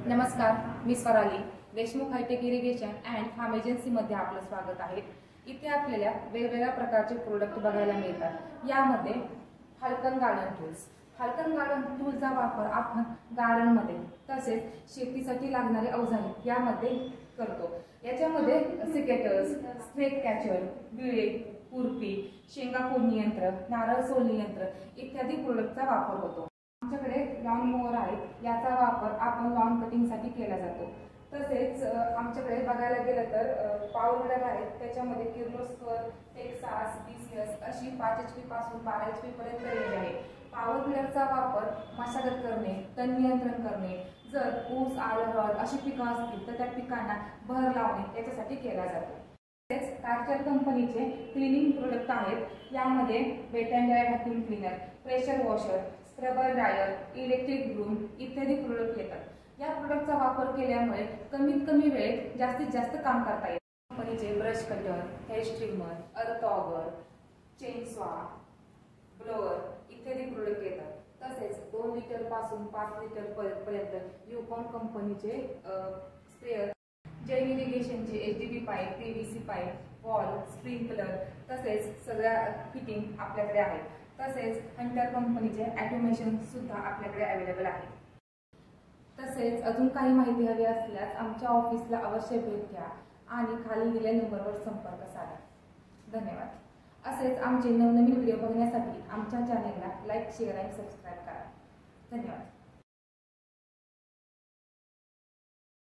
नमस्कार, मी Swarali. Deshmukh hi tech irrigation and farm एजन्सीमध्ये आपलं स्वागत आहे. इथे आपल्याला वेगवेगळ्या प्रकारचे प्रोडक्ट बघायला मिळतात. यामध्ये फाल्कन गार्डन टूल्सचा वापर आपण गार्डनमध्ये तसेच शेतीसाठी लागणारे अवजारे यामध्ये करतो. याच्यामध्ये सिकेटर्स, स्नेक कॅचर, विळे, खुरपी, शेंगा फोडणी यंत्र, नारळ सोलणी यंत्र इत्यादी प्रोडक्टचा वापर होतो. आमच्याकडे लॉन मोवर आहे. याचा वापर आपण लॉन कटिंगसाठी केला जातो. तसेच आमच्याकडे बघायला गेलं तर पॉवर वीडर आहेत. त्याच्यामध्ये किर्लोस्कर, टेक्सास, TCS अशी 5 HP पासून 12 HP पर्यंत रेंज आहे. पॉवर वीडरचा वापर मशागत करणे, तण नियंत्रण करणे, जर ऊस, आलं, अशी पिकं असतील तर त्या पिकांना बहर लावणे याच्यासाठी केला जातो. तसेच कार्चर कंपनीचे क्लिनिंग प्रोडक्ट आहेत. यामध्ये wet and dry vacuum cleaner, pressure washer, scrubber dryer, electric broom इत्यादी प्रोडक्ट येतात. या प्रोडक्टचा वापर केल्यामुळे कमीत कमी वेळेत जास्तीत जास्त काम करता येते. कंपनीचे ब्रश कटर, हेअर स्ट्रिमर, अर्थ ऑगर, चेनसॉ, ब्लोअर इत्यादी प्रोडक्ट येतात. तसेच 2 लिटर पासून 5 लिटर पर्यंत युकॉन कंपनीचे स्प्रेअर, जैन इरिगेशनचे HDP pipe, PVC pipe, valve, sprinkler तसेच सगळ्या फिटिंग आपल्याकडे आहेत. तसेच हंटर कंपनीचे ऑटोमेशन सुद्धा आपल्याकडे अवेलेबल आहे. तसेच अजून काही माहिती हवी असल्यास आमच्या ऑफिसला अवश्य भेट द्या आणि खाली दिलेल्या नंबरवर संपर्क साधा. धन्यवाद. असेच आमचे नवनवीन व्हिडिओ बघण्यासाठी आमच्या चॅनेलला लाईक, शेअर आणि सबस्क्राईब करा. धन्यवाद.